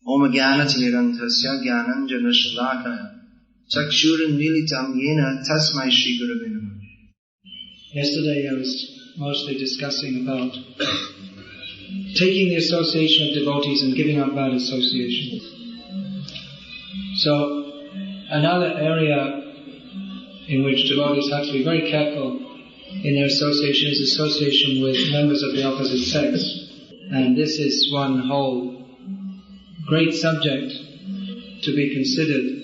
Om Jnana-Timirandhasya Jnananjana-Shalakaya Chakshuranmilitam Yena Tasmai Shri Gurave Namah. Yesterday I was mostly discussing about taking the association of devotees and giving up bad association. So, another area in which devotees have to be very careful in their association is association with members of the opposite sex. And this is one whole great subject to be considered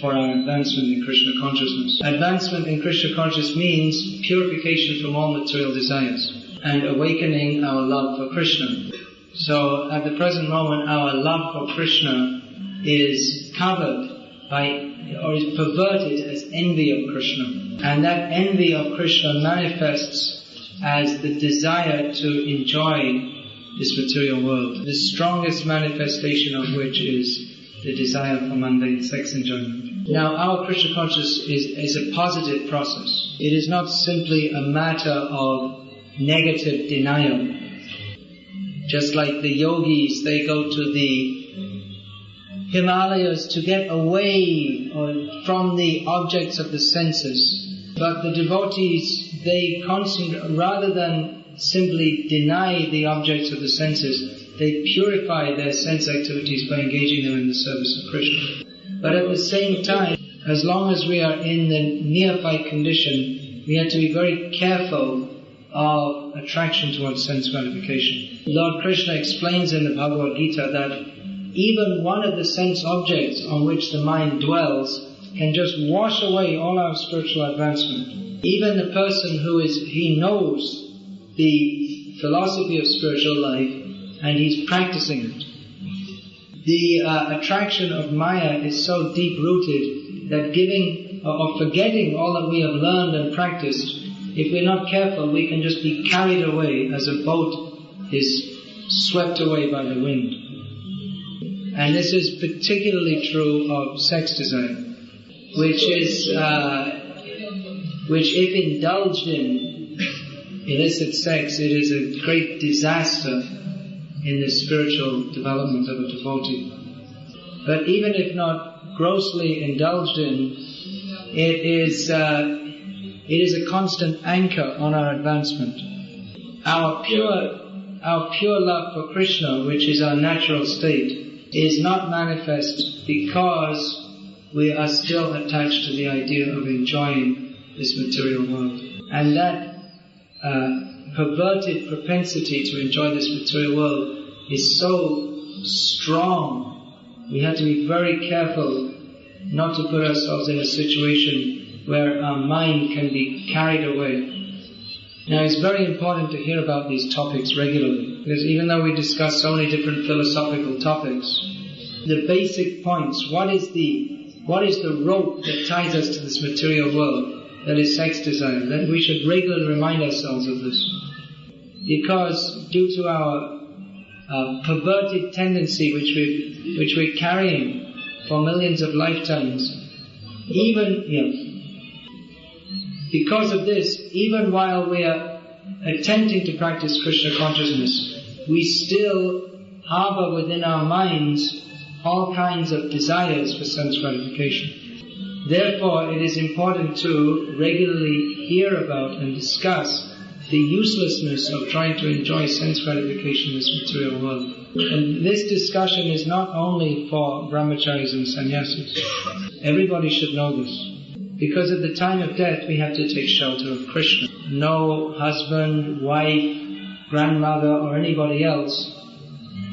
for our advancement in Krishna consciousness. Advancement in Krishna consciousness means purification from all material desires and awakening our love for Krishna. So at the present moment our love for Krishna is covered by, or is perverted as envy of Krishna. And that envy of Krishna manifests as the desire to enjoy this material world, the strongest manifestation of which is the desire for mundane sex enjoyment. Now, our Krishna consciousness is a positive process. It is not simply a matter of negative denial. Just like the yogis, they go to the Himalayas to get away from the objects of the senses. But the devotees, they concentrate, rather than simply deny the objects of the senses, they purify their sense activities by engaging them in the service of Krishna. But at the same time, as long as we are in the neophyte condition, we have to be very careful of attraction towards sense gratification. Lord Krishna explains in the Bhagavad Gita that even one of the sense objects on which the mind dwells can just wash away all our spiritual advancement. Even the person he knows the philosophy of spiritual life and he's practicing it. The attraction of Maya is so deep-rooted that forgetting all that we have learned and practiced, if we're not careful, we can just be carried away as a boat is swept away by the wind. And this is particularly true of sex desire, which if indulged in illicit sex, it is a great disaster in the spiritual development of a devotee. But even if not grossly indulged in, it is a constant anchor on our advancement. Our pure love for Krishna, which is our natural state, is not manifest because we are still attached to the idea of enjoying this material world. And that perverted propensity to enjoy this material world is so strong, we have to be very careful not to put ourselves in a situation where our mind can be carried away. Now it's very important to hear about these topics regularly, because even though we discuss so many different philosophical topics, the basic points, what is the rope that ties us to this material world? That is sex desire. That we should regularly remind ourselves of this. Because due to our perverted tendency which we're carrying for millions of lifetimes, because of this, even while we are attempting to practice Krishna consciousness, we still harbor within our minds all kinds of desires for sense gratification. Therefore, it is important to regularly hear about and discuss the uselessness of trying to enjoy sense gratification in this material world. And this discussion is not only for brahmacharis and sannyasis. Everybody should know this. Because at the time of death, we have to take shelter of Krishna. No husband, wife, grandmother, or anybody else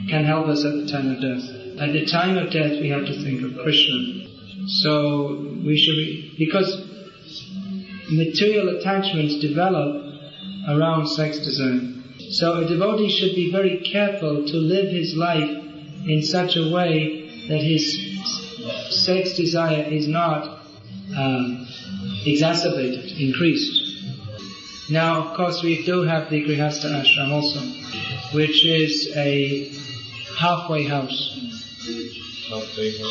can help us at the time of death. At the time of death, we have to think of Krishna. So we should because material attachments develop around sex desire. So a devotee should be very careful to live his life in such a way that his sex desire is not exacerbated, increased. Now, of course, we do have the Grihastha ashram also, which is a halfway house.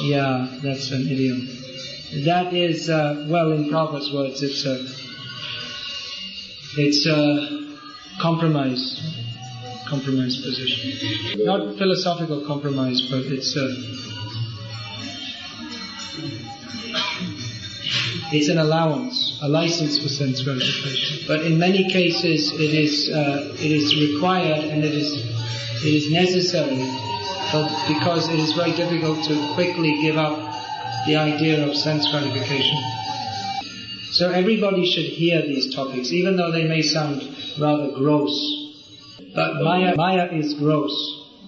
Yeah, that's an idiom. That is, in Prabhupada's words, it's a compromise compromised position. Not philosophical compromise, but it's an allowance, a license for sense gratification. But in many cases, it is required and it is necessary, because it is very difficult to quickly give up the idea of sense gratification. So everybody should hear these topics, even though they may sound rather gross. But Maya is gross.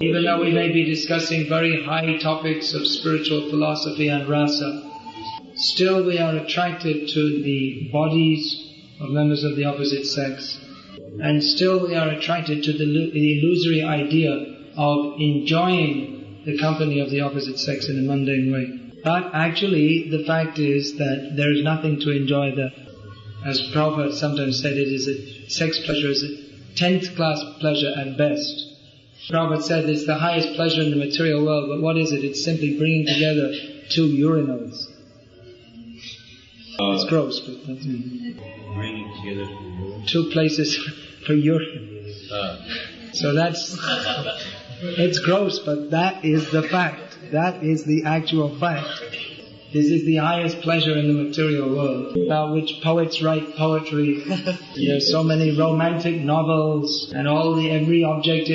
Even though we may be discussing very high topics of spiritual philosophy and rasa, still we are attracted to the bodies of members of the opposite sex, and still we are attracted to the illusory idea of enjoying the company of the opposite sex in a mundane way. But actually, the fact is that there is nothing to enjoy there. As Prabhupada sometimes said, sex pleasure is a 10th class pleasure at best. Prabhupada said it's the highest pleasure in the material world, but what is it? It's simply bringing together two urinals. It's gross, but that's it. Bringing together two places for urine. So it's gross, but that is the fact. That is the actual fact. This is the highest pleasure in the material world, about which poets write poetry. There's so many romantic novels, and every object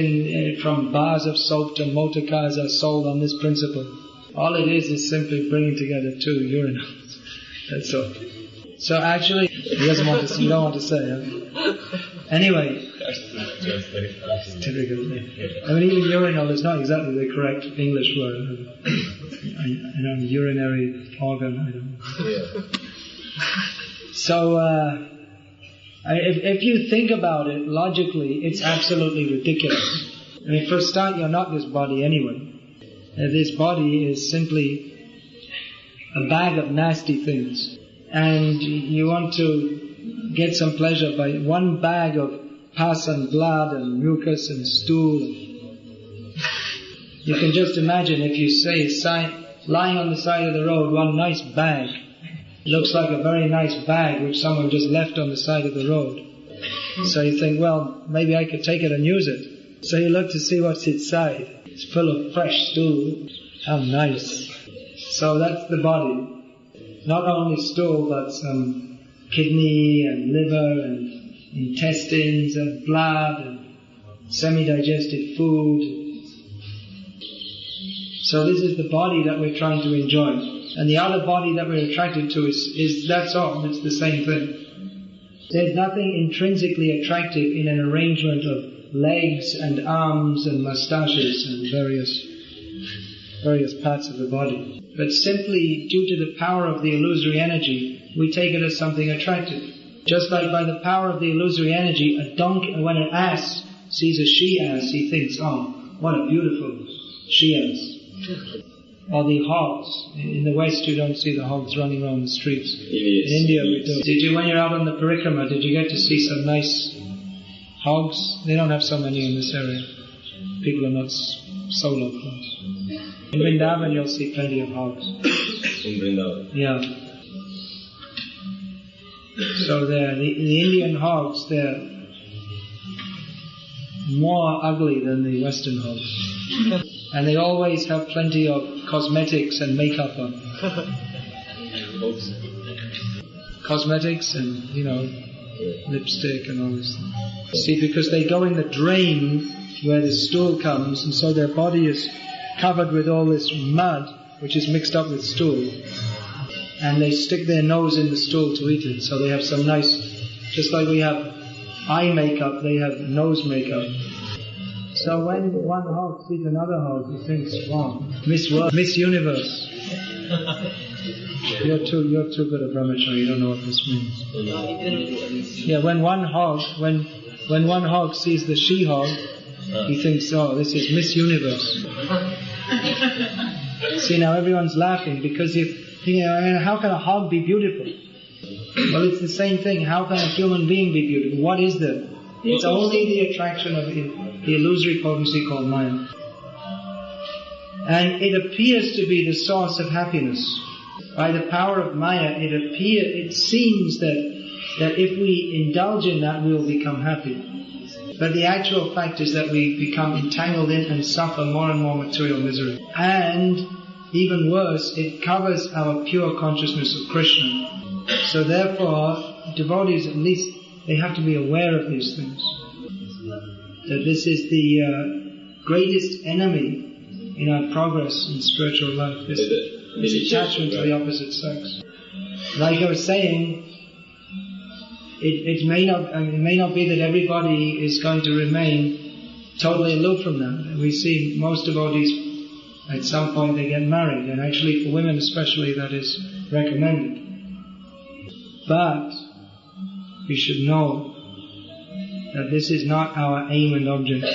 from bars of soap to motor cars are sold on this principle. All it is simply bringing together two urinals. That's all. So actually, you don't want to say, huh? Anyway, typical. I mean, even urinal is not exactly the correct English word. Urinary organ, I don't know. Yeah. So, if you think about it logically, it's absolutely ridiculous. I mean, for a start, you're not this body anyway. This body is simply a bag of nasty things. And you want to get some pleasure by one bag of pus and blood and mucus and stool. You can just imagine if you say, lying on the side of the road, one nice bag. Looks like a very nice bag which someone just left on the side of the road. So you think, well, maybe I could take it and use it. So you look to see what's inside. It's full of fresh stool. How nice. So that's the body. Not only stool, but some kidney and liver and intestines and blood and semi-digested food. So this is the body that we're trying to enjoy. And the other body that we're attracted to is that's all. It's the same thing. There's nothing intrinsically attractive in an arrangement of legs and arms and mustaches and various parts of the body. But simply due to the power of the illusory energy, we take it as something attractive. Just like by the power of the illusory energy, when an ass sees a she-ass, he thinks, oh, what a beautiful she-ass. Or the hogs. In the West you don't see the hogs running around the streets. In India we do. When you're out on the parikrama, did you get to see some nice hogs? They don't have so many in this area. People are not so local. In Vrindavan you'll see plenty of hogs. In Vrindavan? Yeah. So the Indian hogs, they're more ugly than the Western hogs. And they always have plenty of cosmetics and makeup on. Cosmetics and, lipstick and all this thing. See, because they go in the drain where the stool comes, and so their body is covered with all this mud, which is mixed up with stool. And they stick their nose in the stool to eat it. So they have some nice, just like we have eye makeup, they have nose makeup. So when one hog sees another hog, he thinks, wow, Miss Universe. You're too good a brahmachari, you don't know what this means. Yeah, when one hog sees the she-hog, he thinks, oh, this is Miss Universe. See, now everyone's laughing because how can a hog be beautiful? Well, it's the same thing. How can a human being be beautiful? What is there? It's only the attraction of the illusory potency called Maya. And it appears to be the source of happiness. By the power of Maya, it seems that if we indulge in that, we will become happy. But the actual fact is that we become entangled in and suffer more and more material misery. And even worse, it covers our pure consciousness of Krishna. So therefore, devotees, at least, they have to be aware of these things. That this is the greatest enemy in our progress in spiritual life, this attachment to the opposite sex. Like I was saying, it may not be that everybody is going to remain totally aloof from that. We see most devotees, at some point they get married, and actually for women especially that is recommended. But we should know that this is not our aim and object.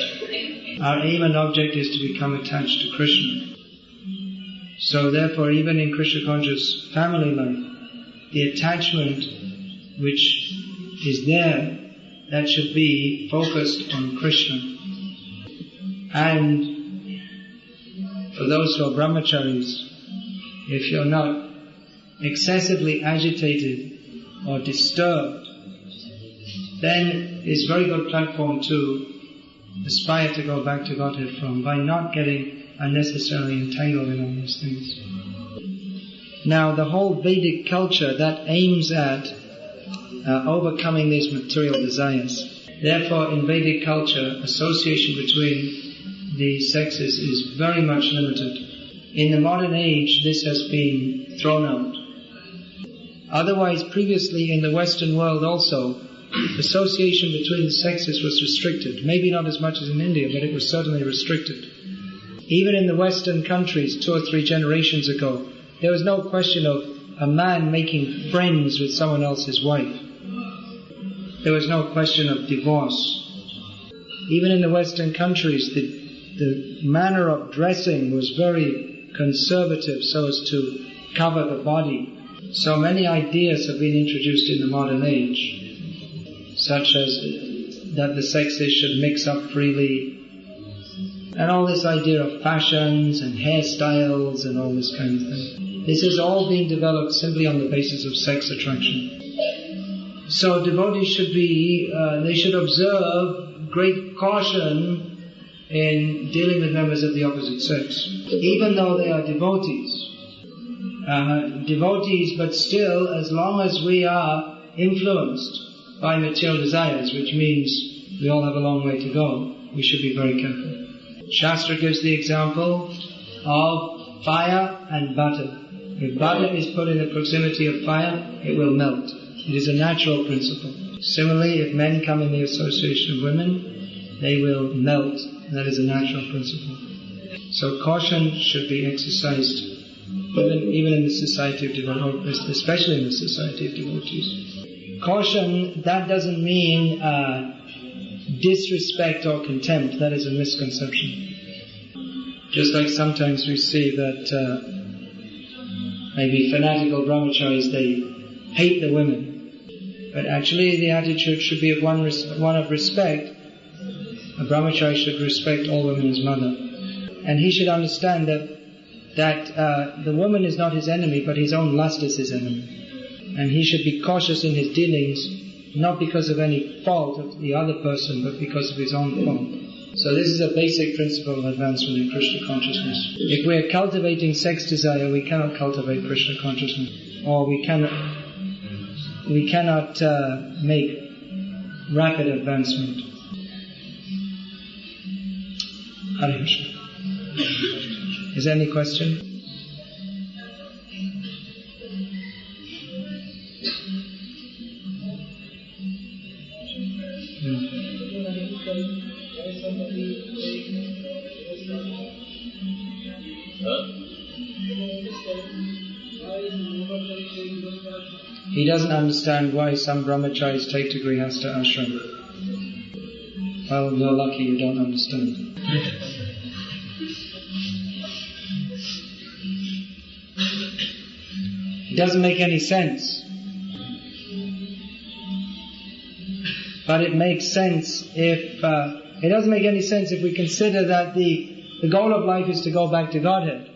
Our aim and object is to become attached to Krishna. So therefore, even in Krishna conscious family life, the attachment which is there, that should be focused on Krishna. And for those who are brahmacharis, if you're not excessively agitated or disturbed, then it's a very good platform to aspire to go back to Godhead from, by not getting unnecessarily entangled in all these things. Now the whole Vedic culture that aims at overcoming these material desires. Therefore in Vedic culture, association between the sexes is very much limited. In the modern age, this has been thrown out. Otherwise, previously in the Western world also, association between the sexes was restricted. Maybe not as much as in India, but it was certainly restricted. Even in the Western countries 2 or 3 generations ago, there was no question of a man making friends with someone else's wife. There was no question of divorce. Even in the Western countries, the manner of dressing was very conservative so as to cover the body. So many ideas have been introduced in the modern age, such as that the sexes should mix up freely, and all this idea of fashions and hairstyles and all this kind of thing. This is all being developed simply on the basis of sex attraction. So devotees should they should observe great caution in dealing with members of the opposite sex, even though they are devotees. But still, as long as we are influenced by material desires, which means we all have a long way to go, we should be very careful. Shastra gives the example of fire and butter. If butter is put in the proximity of fire, it will melt. It is a natural principle. Similarly, if men come in the association of women, they will melt. That is a natural principle. So caution should be exercised even in the society of devotees, especially in the society of devotees. Caution, that doesn't mean disrespect or contempt. That is a misconception. Just like sometimes we see that maybe fanatical brahmacharis, they hate the women. But actually the attitude should be of one of respect. A brahmachari should respect all women as mother. And he should understand that the woman is not his enemy, but his own lust is his enemy. And he should be cautious in his dealings, not because of any fault of the other person, but because of his own fault. So this is a basic principle of advancement in Krishna consciousness. If we are cultivating sex desire, we cannot cultivate Krishna consciousness. Or we cannot make rapid advancement. Hare Krishna. Is there any question? He doesn't understand why some brahmacharis take to grihastha ashram. Well, you're lucky you don't understand. It doesn't make any sense. But it makes sense if it doesn't make any sense if we consider that the goal of life is to go back to Godhead,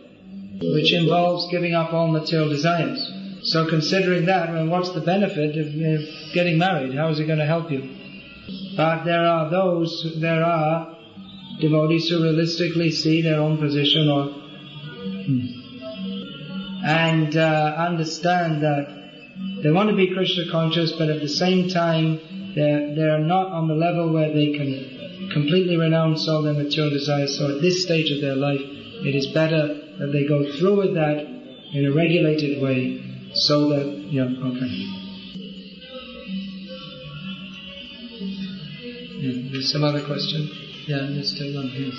which involves giving up all material desires. So considering that, well, what's the benefit of getting married? How is it going to help you? But there are devotees who realistically see their own position and understand that they want to be Krishna conscious, but at the same time they're not on the level where they can completely renounce all their material desires. So at this stage of their life, it is better that they go through with that in a regulated way, so that, there's some other question? Yeah, let's take one here.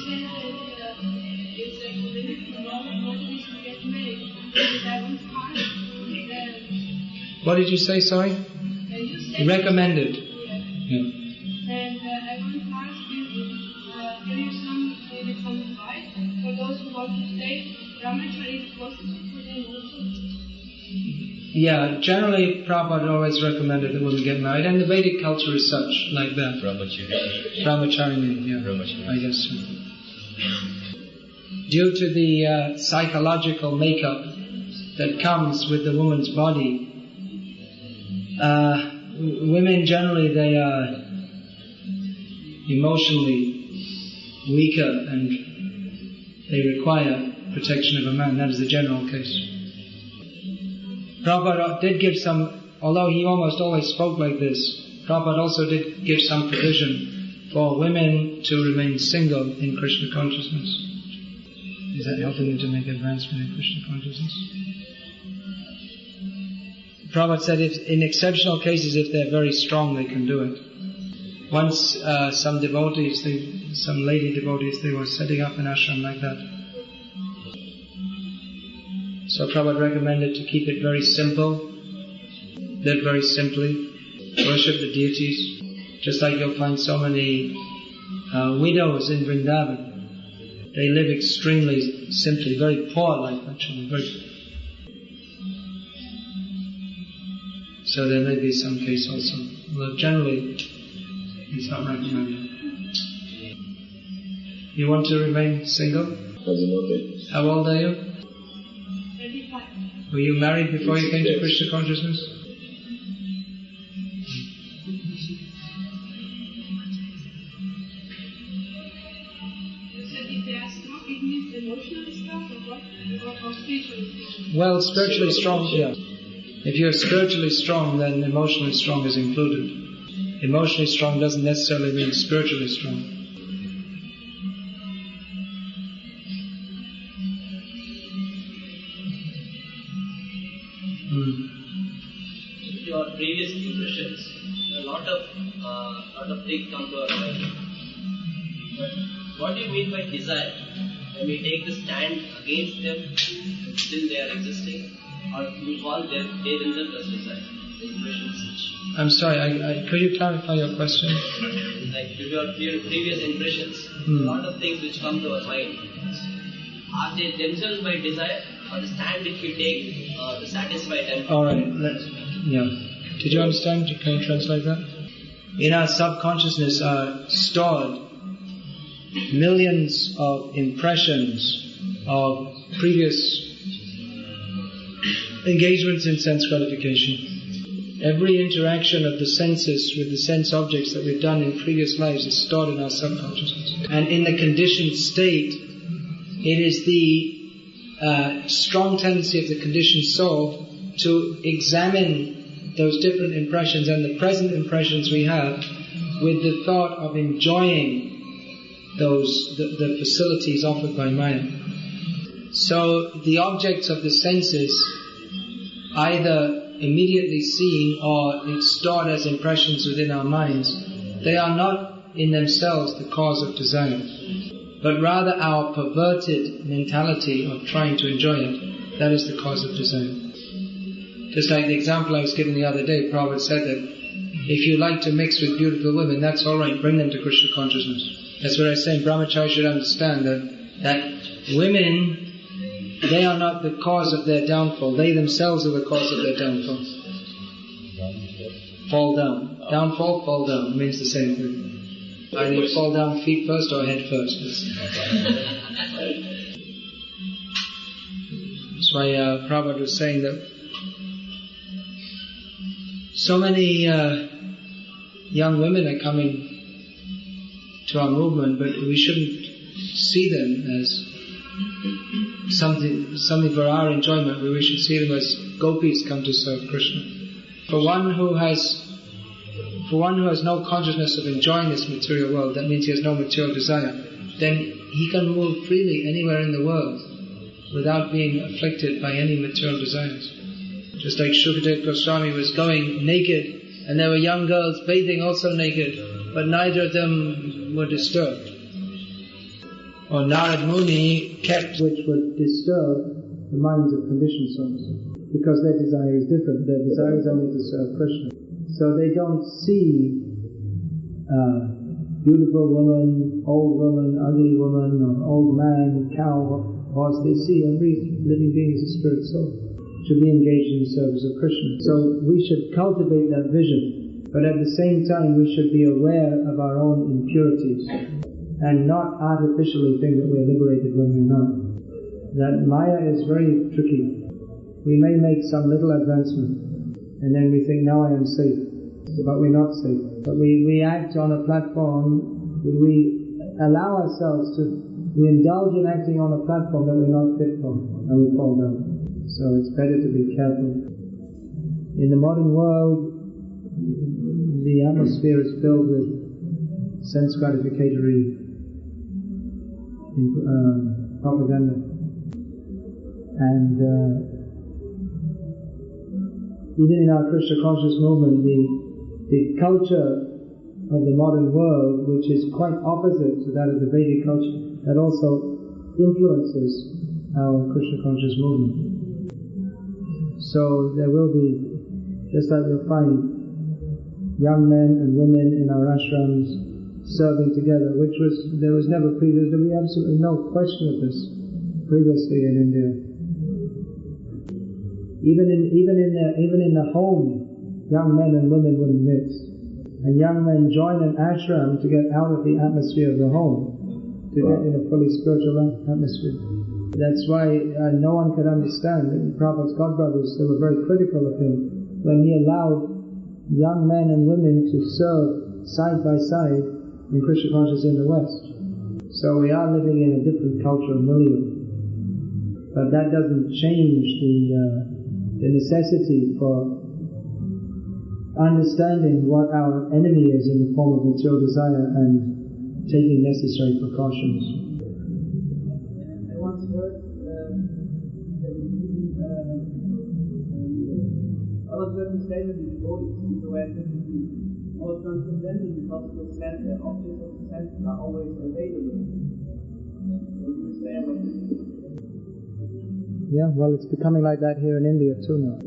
What did you say, sorry? Recommended. Yeah. And I want to ask you, give you some advice for those who want to stay brahmachari, is possible for them also? Yeah, generally Prabhupada always recommended that women get married, and the Vedic culture is such, like that. Brahmachari, yeah. Brahmachari. I guess so. Due to the psychological makeup that comes with the woman's body, women generally, they are emotionally weaker and they require protection of a man. That is the general case. Prabhupada did give some, although he almost always spoke like this, Prabhupada also did give some provision for women to remain single in Krishna consciousness. Is that helping them to make advancement in Krishna consciousness? Prabhupada said if in exceptional cases, if they're very strong, they can do it. Once some devotees, some lady devotees, they were setting up an ashram like that. So Prabhupada recommended to keep it very simple, live very simply, worship the deities. Just like you'll find so many widows in Vrindavan. They live extremely simply, very poor life actually. So there may be some case also. Although generally, it's not recommended. You want to remain single? How old are you? 25. Were you married before you came to Krishna consciousness? Well, spiritually strong, yeah. If you're spiritually strong, then emotionally strong is included. Emotionally strong doesn't necessarily mean spiritually strong. Your previous impressions, a lot of things come to our mind. But what do you mean by desire? When we take the stand against them, still they are existing, or we call them, they themselves as desire, the impressions which... I'm sorry, could you clarify your question? Like your previous impressions, a lot of things which come to our mind, are they themselves by desire, or the stand which we take to satisfy them? Alright, Did you understand? Can you translate that? In our subconsciousness are stored millions of impressions of previous engagements in sense gratification. Every interaction of the senses with the sense objects that we've done in previous lives is stored in our subconsciousness. And in the conditioned state, it is the strong tendency of the conditioned soul to examine those different impressions and the present impressions we have with the thought of enjoying the facilities offered by Maya. So the objects of the senses, either immediately seen or it's stored as impressions within our minds, they are not in themselves the cause of desire, but rather our perverted mentality of trying to enjoy it, that is the cause of desire. Just like the example I was given the other day, Prabhupada said that if you like to mix with beautiful women, that's alright, bring them to Krishna consciousness. That's what I was saying. Brahmachari should understand that women, they are not the cause of their downfall. They themselves are the cause of their downfall. Fall down. Downfall, fall down. It means the same thing. Either you fall down feet first or head first. That's why Prabhupada was saying that so many young women are coming to our movement, but we shouldn't see them as something for our enjoyment. We should see them as gopis come to serve Krishna. For one who has no consciousness of enjoying this material world, that means he has no material desire, then he can move freely anywhere in the world without being afflicted by any material desires. Just like Shukadeva Goswami was going naked, and there were young girls bathing also naked, but neither of them were disturbed. Or Narad Muni kept which would disturb the minds of conditioned souls, because their desire is different. Their desire is only to serve Krishna. So they don't see beautiful woman, old woman, ugly woman, or old man, cow, horse. They see every living being as a spirit soul to be engaged in the service of Krishna. So we should cultivate that vision, but at the same time we should be aware of our own impurities and not artificially think that we're liberated when we're not. That Maya is very tricky. We may make some little advancement and then we think, now I am safe, but we're not safe. But we act on a platform, we allow ourselves to, we indulge in acting on a platform that we're not fit for, and we fall down. So it's better to be careful. In the modern world, the atmosphere is filled with sense gratificatory propaganda. And even in our Krishna conscious movement, the culture of the modern world, which is quite opposite to that of the Vedic culture, that also influences our Krishna conscious movement. So there will be, just like we'll find young men and women in our ashrams serving together, there was never previously, there was absolutely no question of this previously in India. Even in the home, young men and women wouldn't mix. And young men join an ashram to get out of the atmosphere of the home, to get in a fully spiritual atmosphere. That's why no one could understand. Prabhupada's godbrothers, they were very critical of him when he allowed young men and women to serve side by side in Krishna consciousness in the West. So we are living in a different cultural milieu. But that doesn't change the necessity for understanding what our enemy is in the form of material desire and taking necessary precautions. I once heard I was very stable in devotees, so I think all transcendental because the sense and objects of the sense are always available. What do you say about this? Yeah, well, it's becoming like that here in India too now.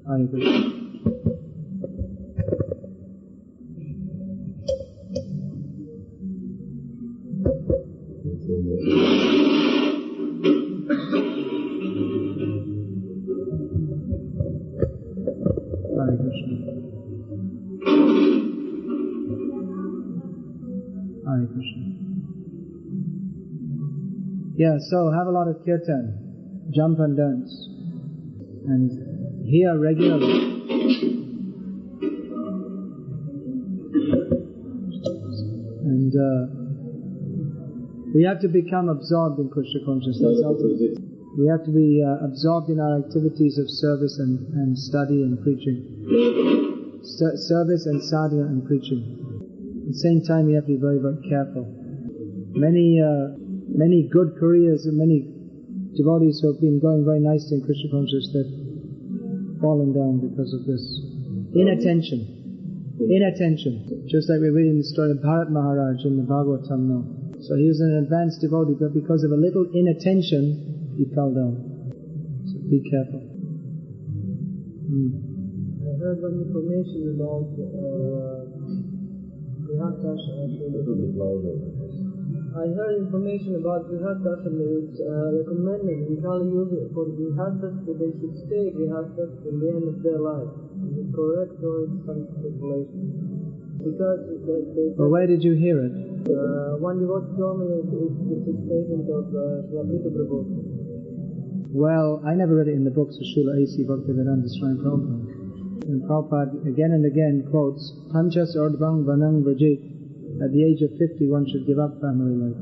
Hare Krishna. Hare Krishna. Hare Krishna. Yeah, so have a lot of kirtan, jump and dance, and hear regularly. And we have to become absorbed in Krishna consciousness. We have to be absorbed in our activities of service and study and preaching. Service and sadhana and preaching. At the same time, you have to be very, very careful. Many good careers and many devotees who have been going very nicely in Krishna consciousness, they've fallen down because of this. Inattention. Just like we're reading the story of Bharat Maharaj in the Bhagavatam now. So he was an advanced devotee, but because of a little inattention, he fell down. So be careful. I heard one information about I heard information about Grihasthas and it's recommending in Kali Yuga for Grihasthas that they should stay Grihasthas till the end of their life. Is it correct or is some speculation? Because Well, where did you hear it? one devotee told me it's a statement of Swami Prabhu. Well, I never read it in the books of Srila A.C. Bhaktivedanta Swami Prabhupada. And Prabhupada again and again quotes, Panchas Urdhvang Vanang Vrajit. At the age of 50, one should give up family life.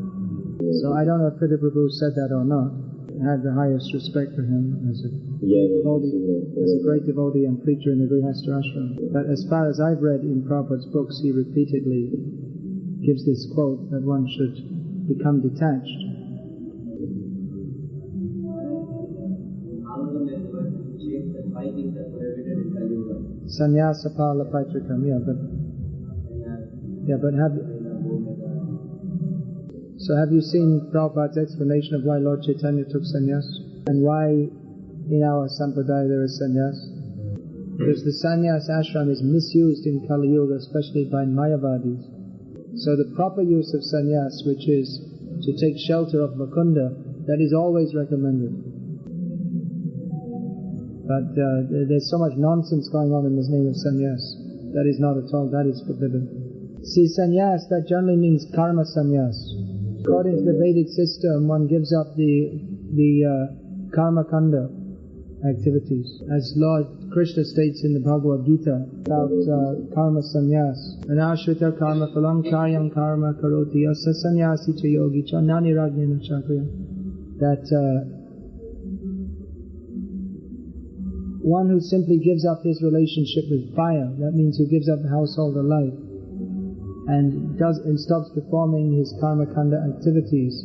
So I don't know if Krishna Prabhu said that or not. I have the highest respect for him as a great devotee and preacher in the Grihastha ashram. But as far as I've read in Prabhupada's books, he repeatedly gives this quote that one should become detached. Sannyasa pala paitrikam, but have you seen Prabhupada's explanation of why Lord Chaitanya took sannyas? And why in our sampradaya there is sannyas? Because the sannyas ashram is misused in Kali Yuga, especially by Mayavadis. So the proper use of sannyas, which is to take shelter of Mukunda, that is always recommended. But there's so much nonsense going on in the name of sannyas. That is not at all, that is forbidden. See, sannyas, that generally means karma sannyas. According to the Vedic system, one gives up the karma kanda activities. As Lord Krishna states in the Bhagavad Gita about karma sannyas. Anashrita karma phalam karyam karma karoti asa sannyasi cha yogi cha nani ragnena chakriya. That one who simply gives up his relationship with fire, that means who gives up the householder life, and stops performing his karma kanda activities.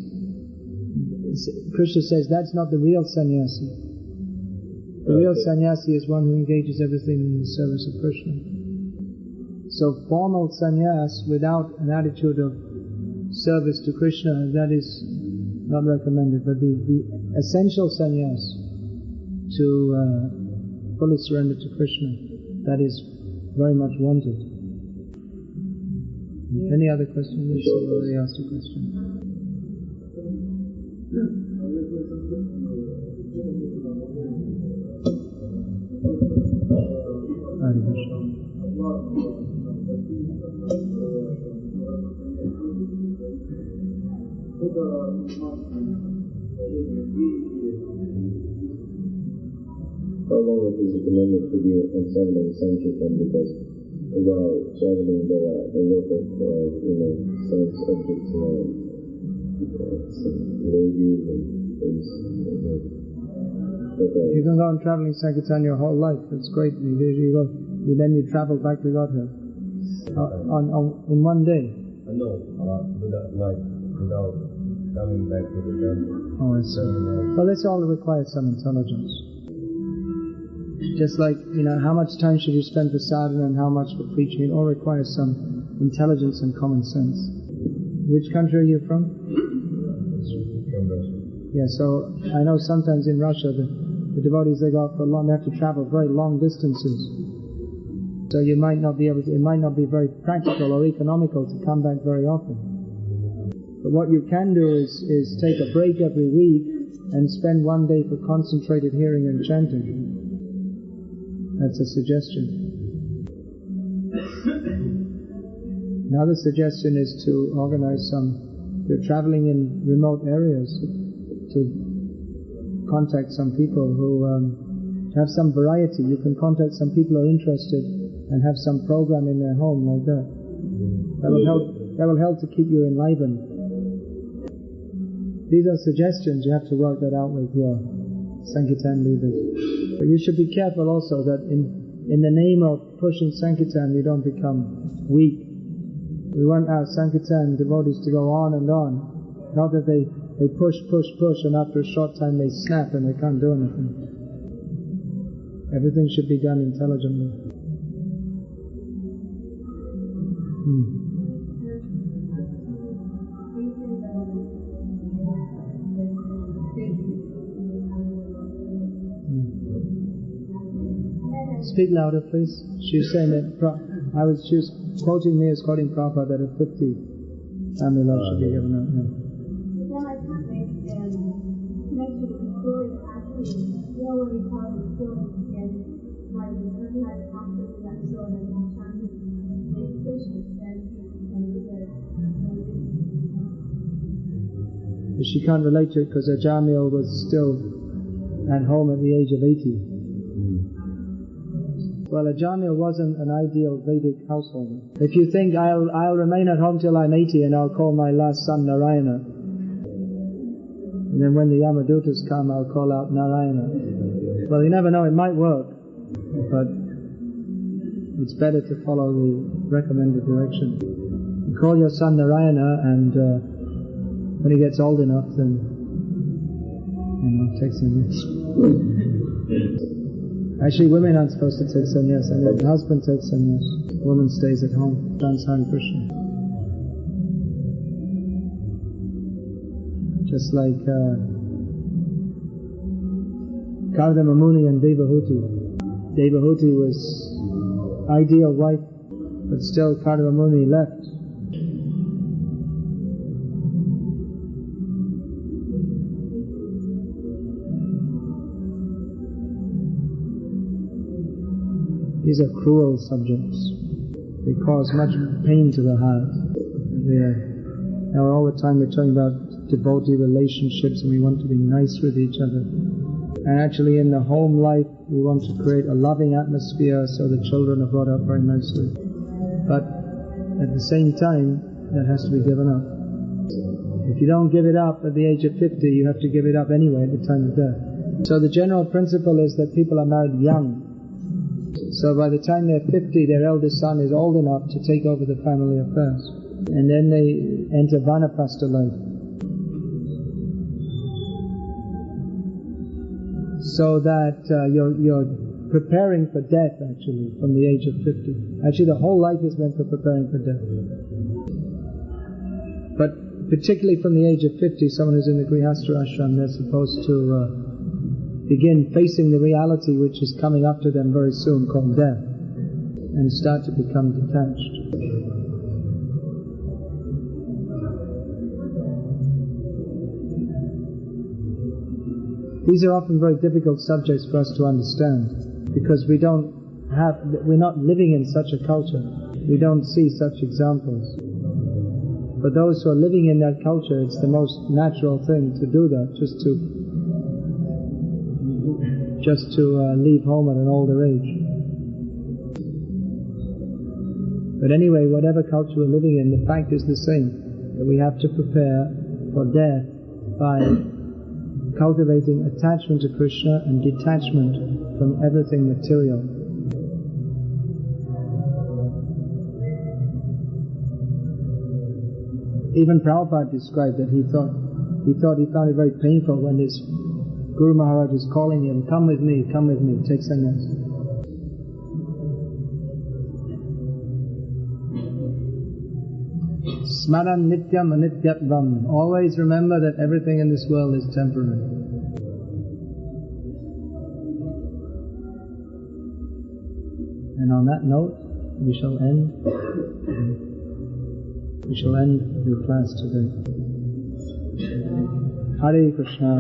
Krishna says that's not the real sannyasi. The real sannyasi is one who engages everything in the service of Krishna. So formal sannyas without an attitude of service to Krishna, that is not recommended. But the essential sannyas to fully surrender to Krishna, that is very much wanted. Any other questions? Yes, you already asked a question. Hare Krishna. How long it is recommended to be on traveling Sankirtan? Because while traveling there are a lot of sense objects around, some ladies and things like that. You can go on traveling Sankirtan your whole life. It's great. Then you travel back to Godhead in one day. No, without coming back to the temple. Oh, I see. Well, this all requires some intelligence. Just like, how much time should you spend for sadhana and how much for preaching? It all requires some intelligence and common sense. Which country are you from? From Russia. Yeah, so I know sometimes in Russia the devotees, they go out for they have to travel very long distances. So it might not be very practical or economical to come back very often. But what you can do is take a break every week and spend one day for concentrated hearing and chanting. That's a suggestion. Another suggestion is to organize if you're traveling in remote areas, to contact some people who have some variety. You can contact some people who are interested and have some program in their home like that. That will help to keep you enlivened. These are suggestions. You have to work that out with your Sankirtan leaders. But you should be careful also that in the name of pushing Sankirtan, you don't become weak. We want our Sankirtan devotees to go on and on. Not that they push, and after a short time they snap and they can't do anything. Everything should be done intelligently. Speak louder, please. She's saying that she was quoting me as quoting Prabhupada that at 50 family love should be given out. Yeah. Then I can't make connection with the story that actually when we tell the story and like the person has after that story and chanting, they Krishna said, But she can't relate to it because Ajamil was still at home at the age of 80. Well, Ajamil wasn't an ideal Vedic householder. If you think I'll remain at home till I'm 80 and I'll call my last son Narayana, and then when the Yamadutas come I'll call out Narayana. Well, you never know, it might work, but it's better to follow the recommended direction. You call your son Narayana, and when he gets old enough, then take sannyas. Actually, women aren't supposed to take sannyas, and if the husband takes sannyas, the woman stays at home, chants Hare Krishna. Just like Kardama Muni and Devahuti. Devahuti was ideal wife, but still Kardama Muni left. These are cruel subjects. They cause much pain to the heart. Now all the time we're talking about devotee relationships and we want to be nice with each other. And actually in the home life we want to create a loving atmosphere so the children are brought up very nicely. But at the same time, that has to be given up. If you don't give it up at the age of 50, you have to give it up anyway at the time of death. So the general principle is that people are married young. So by the time they're 50, their eldest son is old enough to take over the family affairs. And then they enter Vanaprastha life. So that you're preparing for death actually from the age of 50. Actually the whole life is meant for preparing for death. But particularly from the age of 50, someone who's in the Grihastha ashram, they're supposed to begin facing the reality which is coming up to them very soon, called death, and start to become detached. These are often very difficult subjects for us to understand, because we're not living in such a culture. We don't see such examples. For those who are living in that culture, it's the most natural thing to do that, just to leave home at an older age. But anyway, whatever culture we're living in, the fact is the same, that we have to prepare for death by cultivating attachment to Krishna and detachment from everything material. Even Prabhupada described that he found it very painful when his Guru Maharaj is calling him, come with me, take sannyas. Smaran nityam anityatvam. Always remember that everything in this world is temporary. And on that note, we shall end the class today. Hare Krishna.